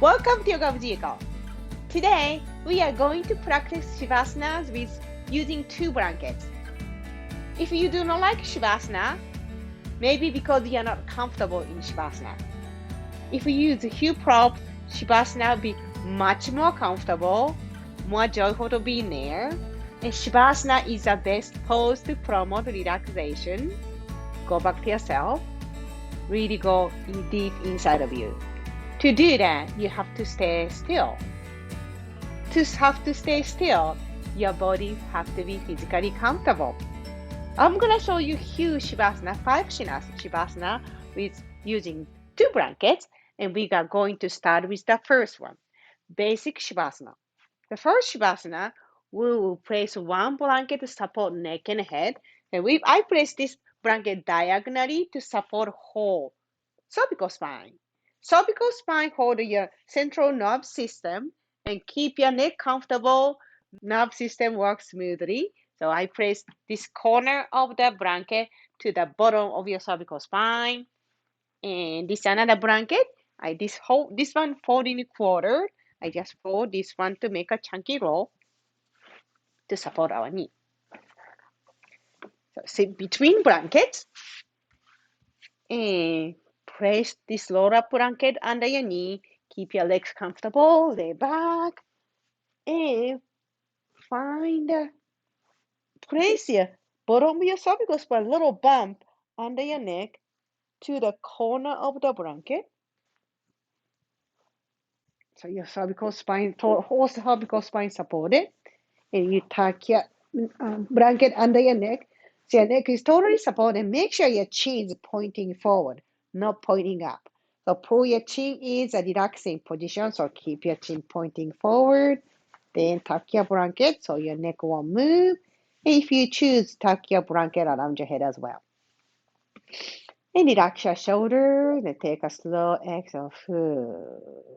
Welcome to yogawithyko. Today, we are going to practice Shavasana with using 2 blankets. If you do not like Shavasana, maybe because you are not comfortable in Shavasana. If you use a few props, Shavasana will be much more comfortable, more joyful to be in there. And Shavasana is the best pose to promote relaxation. Go back to yourself. Really go deep inside of you. To do that, you have to stay still. To stay still, your body has to be physically comfortable. I'm going to show you few Shavasana, 5 Shavasana with using 2 blankets, and we are going to start with the first one, basic Shavasana. The first Shavasana, we will place 1 blanket to support neck and head, and I place this blanket diagonally to support whole cervical spine. Cervical spine hold your central nerve system and keep your neck comfortable. Nerve system works smoothly. So I place this corner of the blanket to the bottom of your cervical spine. And this another blanket, this one fold in a quarter. I just fold this one to make a chunky roll to support our knee. So sit between blankets and place this roll-up blanket under your knee. Keep your legs comfortable, lay back, and place your bottom of your cervical spine, little bump under your neck to the corner of the blanket. So your cervical spine, whole cervical spine supported, and you tuck your blanket under your neck. So your neck is totally supported. Make sure your chin is pointing forward, not pointing up. So pull your chin is a relaxing position, so keep your chin pointing forward. Then tuck your blanket so your neck won't move. And if you choose, tuck your blanket around your head as well. And relax your shoulders and take a slow exhale to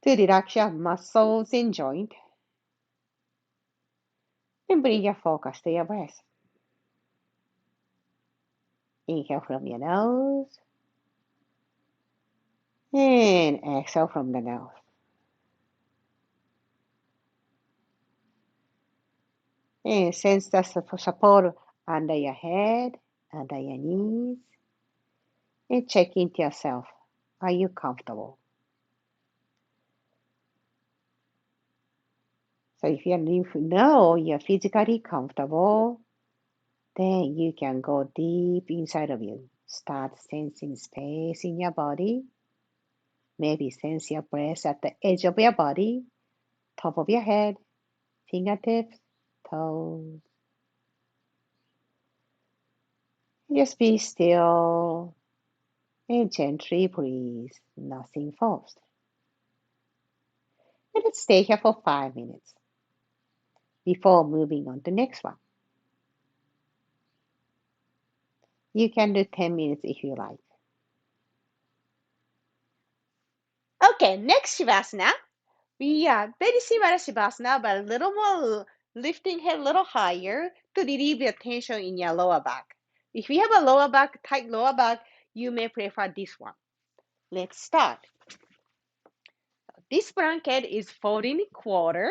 relax your muscles and joint. And bring your focus to your breath. Inhale from your nose. And exhale from the nose. And sense the support under your head, under your knees. And check into yourself. Are you comfortable? So if you know you're physically comfortable, then you can go deep inside of you. Start sensing space in your body. Maybe sense your breath at the edge of your body, top of your head, fingertips, toes. Just be still and gently breathe, nothing forced. And let's stay here for 5 minutes before moving on to the next one. You can do 10 minutes if you like. Okay, next Shavasana. We are very similar Shavasana, but a little more lifting head a little higher to relieve your tension in your lower back. If you have a tight lower back, you may prefer this one. Let's start. This blanket is folded in a quarter.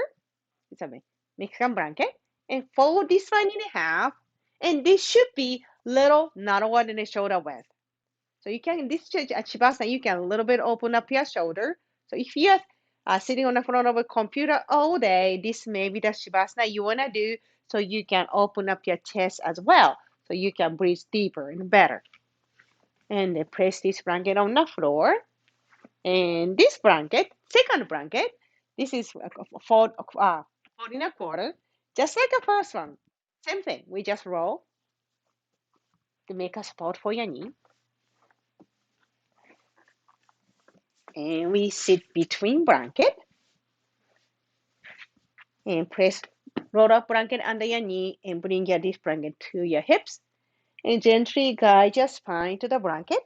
It's a Mexican blanket. And fold this one in half. And this should be little narrower than the shoulder width. So you can, this Shavasana, you can a little bit open up your shoulder. So if you're sitting on the front of a computer all day, this may be the Shavasana you want to do so you can open up your chest as well. So you can breathe deeper and better. And then place this blanket on the floor. And this blanket, second blanket, this is fold in a quarter, just like the first one. Same thing, we just roll to make a support for your knee. And we sit between blanket and roll up blanket under your knee and bring this blanket to your hips and gently guide your spine to the blanket.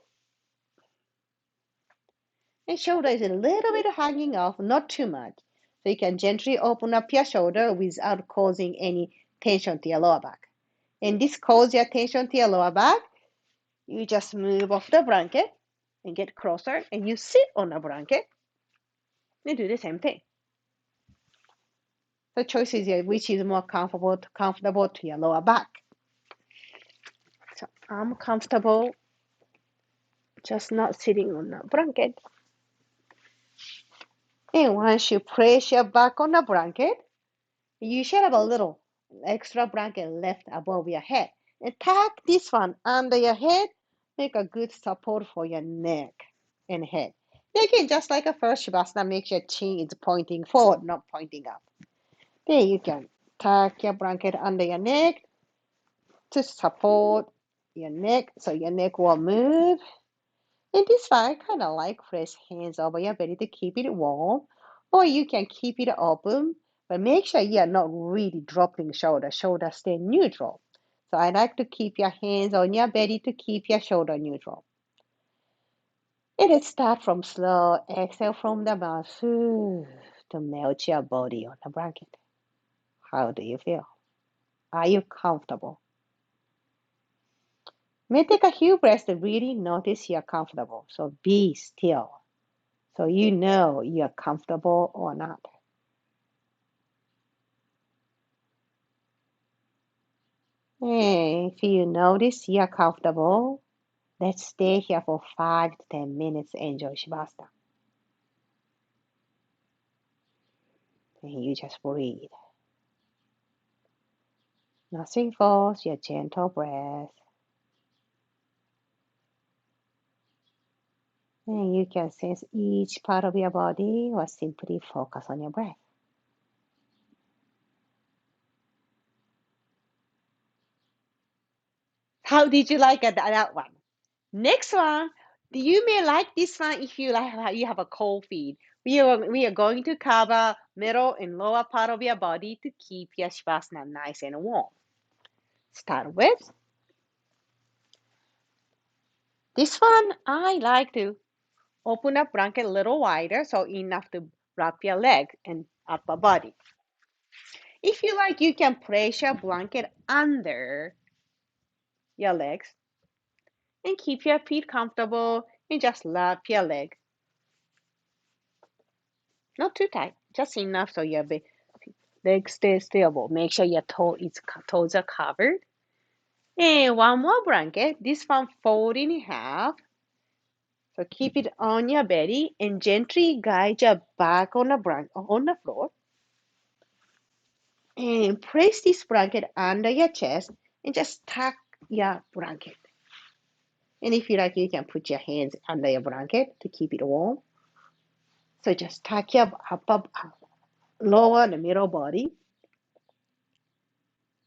And shoulder is a little bit hanging off, not too much. So you can gently open up your shoulder without causing any tension to your lower back. And this causes your tension to your lower back. You just move off the blanket and get closer and you sit on the blanket and do the same thing. The choice is which is more comfortable to your lower back. So I'm comfortable just not sitting on the blanket. And once you place your back on the blanket, you should have a little extra blanket left above your head. And tuck this one under your head, make a good support for your neck and head. Again, just like a first Shavasana, make sure chin is pointing forward, not pointing up. Then you can tuck your blanket under your neck to support your neck so your neck will move. And this one, I kind of like place hands over your belly to keep it warm, or you can keep it open, but make sure you are not really dropping shoulder. Shoulder stay neutral. So I like to keep your hands on your belly to keep your shoulder neutral. And let's start from slow. Exhale from the mouth to melt your body on the blanket. How do you feel? Are you comfortable? May take a few breaths to really notice you're comfortable. So be still. So you know you're comfortable or not. And if you notice you're comfortable, let's stay here for 5 to 10 minutes. Enjoy Shavasana. And you just breathe. Nothing force your gentle breath. And you can sense each part of your body or simply focus on your breath. How did you like that one? Next one, you may like this one if you have a cold feet. We are going to cover middle and lower part of your body to keep your Shavasana nice and warm. Start with this one. I like to open up blanket a little wider so enough to wrap your leg and upper body. If you like, you can place your blanket under your legs and keep your feet comfortable and just wrap your leg. Not too tight, just enough so your legs stay stable. Make sure your toes are covered. And one more blanket. This one fold in half. So keep it on your belly and gently guide your back on the floor. And place this blanket under your chest and just tuck your blanket. And if you like, you can put your hands under your blanket to keep it warm. So just tuck your lower and middle body.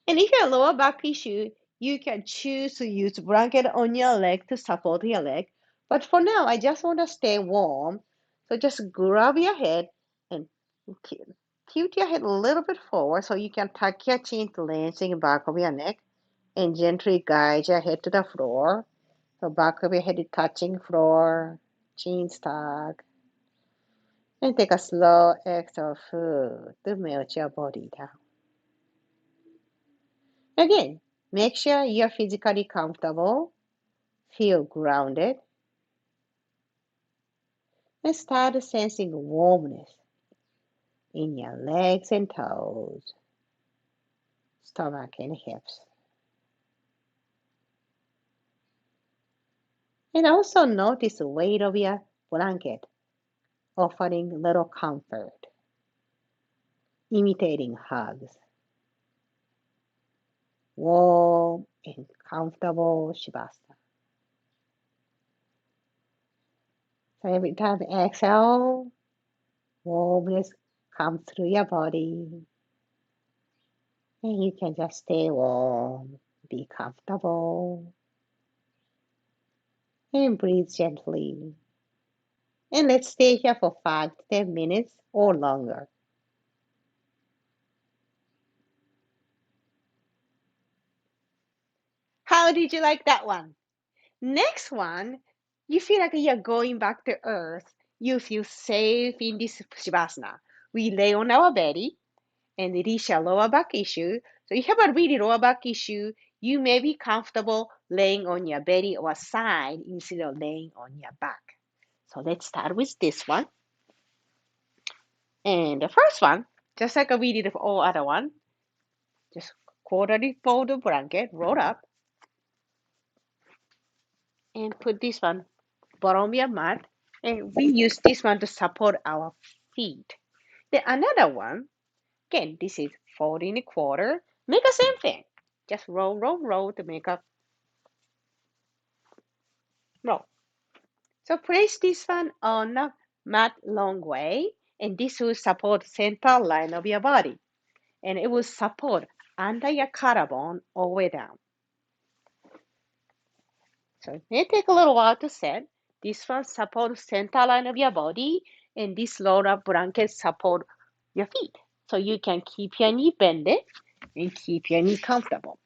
And if you have lower back issue, you can choose to use blanket on your leg to support your leg. But for now, I just want to stay warm. So just grab your head and tilt your head a little bit forward so you can tuck your chin to lengthen the back of your neck and gently guide your head to the floor. The back of your head is touching floor, chin tuck. And take a slow exhale to melt your body down. Again, make sure you're physically comfortable, feel grounded, and start sensing warmness in your legs and toes, stomach and hips. And also notice the weight of your blanket, offering little comfort, imitating hugs. Warm and comfortable Shavasana. So every time you exhale, warmness comes through your body. And you can just stay warm, be comfortable, and breathe gently. And let's stay here for 5 to 10 minutes or longer. How did you like that one? Next one, you feel like you're going back to earth. You feel safe in this Shavasana. We lay on our belly and release your lower back issue. So if you have a really lower back issue, you may be comfortable laying on your belly or side instead of laying on your back. So let's start with this one. And the first one, just like we did for all other one, just quarterly fold the blanket, roll up, and put this one bottom of your mat. And we use this one to support our feet. Then another one, again, this is fold in a quarter. Make the same thing. Just roll, roll, roll to make a roll. So place this one on the mat long way, and this will support center line of your body. And it will support under your collarbone all the way down. So it may take a little while to set. This one supports center line of your body, and this roll-up blanket support your feet. So you can keep your knee bended and keep your knee comfortable.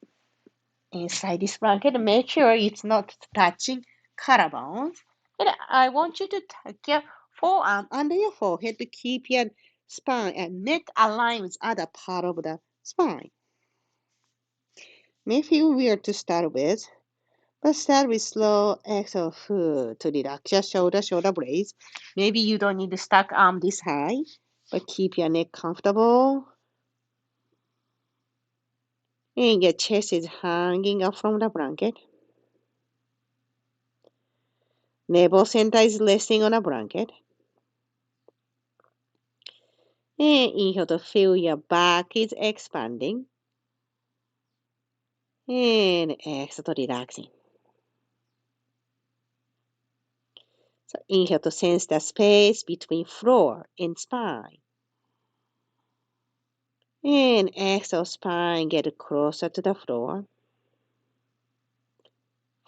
Inside this blanket, make sure it's not touching collarbones. And I want you to tuck your forearm under your forehead to keep your spine and neck aligned with other part of the spine. May feel weird to start with, but start with slow exhale to relax your shoulder blades. Maybe you don't need to stack arm this high, but keep your neck comfortable. And your chest is hanging up from the blanket. Navel center is resting on a blanket. And inhale to feel your back is expanding. And exhale to relaxing. So inhale to sense the space between floor and spine. And exhale, spine get closer to the floor.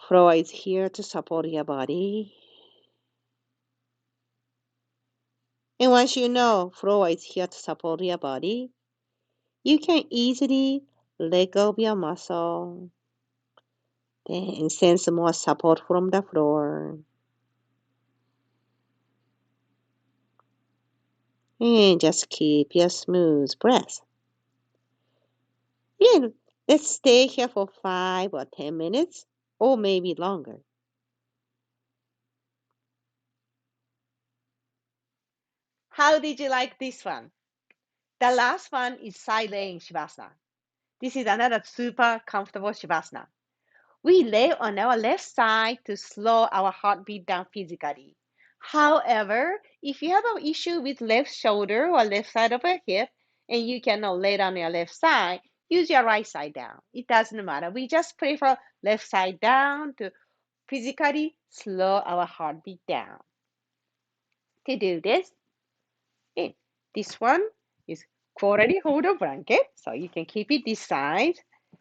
Floor is here to support your body. And once you know floor is here to support your body, you can easily let go of your muscle. Then sense more support from the floor. And just keep your smooth breath. Yeah, let's stay here for 5 or 10 minutes, or maybe longer. How did you like this one? The last one is side laying Shavasana. This is another super comfortable Shavasana. We lay on our left side to slow our heartbeat down physically. However, if you have an issue with left shoulder or left side of your hip and you cannot lay down your left side, use your right side down. It doesn't matter. We just prefer left side down to physically slow our heartbeat down. To do this, this one is quarterly hold a blanket, so you can keep it this side.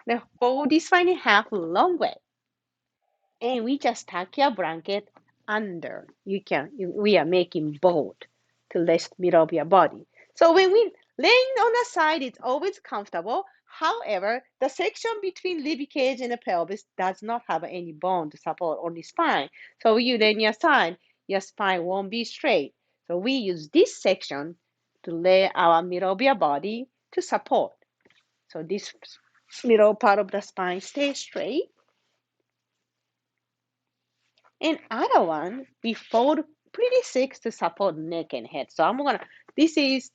Then fold this one in half long way. And we just tuck your blanket under. We are making bold to rest middle of your body. So when we laying on the side, it's always comfortable. However, the section between rib cage and the pelvis does not have any bone to support only spine. So when you lay on your spine won't be straight. So we use this section to lay our middle of your body to support. So this middle part of the spine stays straight. And other one, we fold pretty six to support neck and head. So this is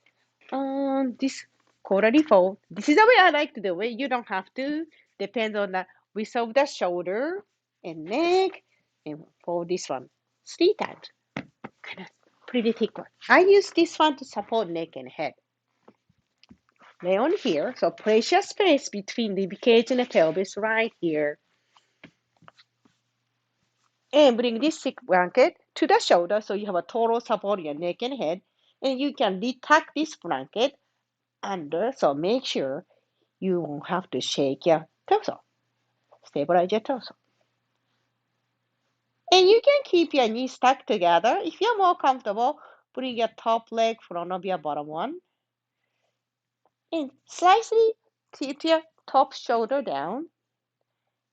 this quarterly fold. This is the way I like to do it. You don't have to. Depends on the width of the shoulder and neck. And fold this one 3 times. Kind of pretty thick one. I use this one to support neck and head. Lay on here. So place your space between the rib cage and the pelvis right here. And bring this thick blanket to the shoulder so you have a total support on your neck and head. And you can retuck this blanket under, so make sure you won't have to shake your torso. Stabilize your torso. And you can keep your knees stuck together. If you're more comfortable, bring your top leg front of your bottom one. And slightly tip your top shoulder down.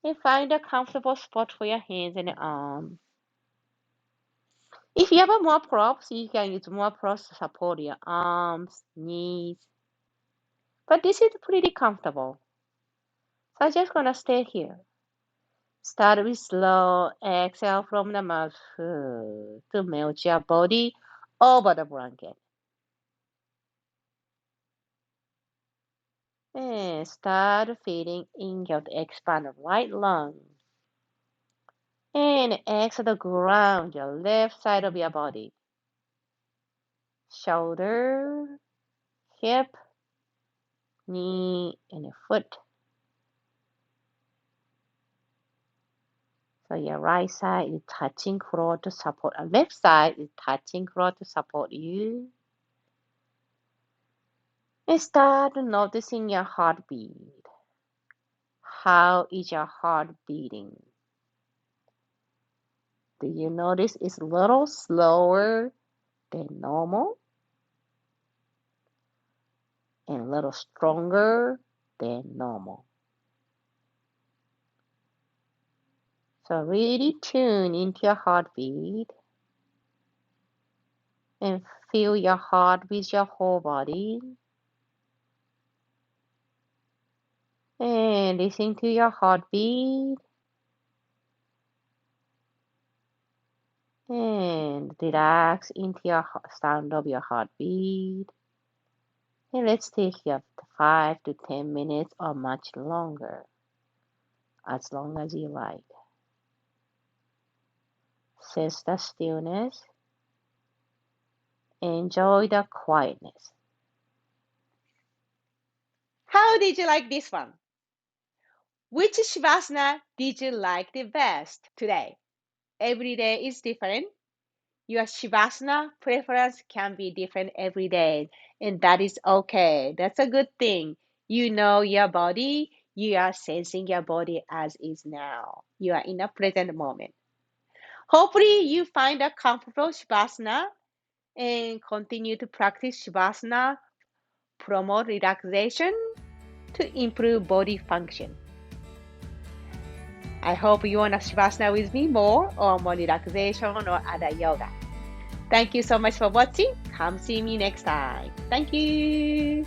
And find a comfortable spot for your hands and arms. If you have more props, you can use more props to support your arms, knees. But this is pretty comfortable. So I'm just gonna stay here. Start with slow exhale from the mouth to melt your body over the blanket. And start feeling inhale to expand the right lung. And exhale to ground your left side of your body. Shoulder, hip, knee, and foot. So your right side is touching floor to support. Left side is touching floor to support you. And start noticing your heartbeat. How is your heart beating? Do you notice it's a little slower than normal and a little stronger than normal? So really tune into your heartbeat and feel your heart with your whole body. And listen to your heartbeat. And relax into your sound of your heartbeat. And let's take here 5 to 10 minutes or much longer, as long as you like. Sense the stillness. Enjoy the quietness. How did you like this one? Which Shavasana did you like the best today? Every day is different. Your Shavasana preference can be different every day, and that is okay. That's a good thing. You know your body, you are sensing your body as is now. You are in a present moment. Hopefully, you find a comfortable Shavasana and continue to practice Shavasana, promote relaxation to improve body function. I hope you want to Shavasana with me more or more relaxation or other yoga. Thank you so much for watching. Come see me next time. Thank you.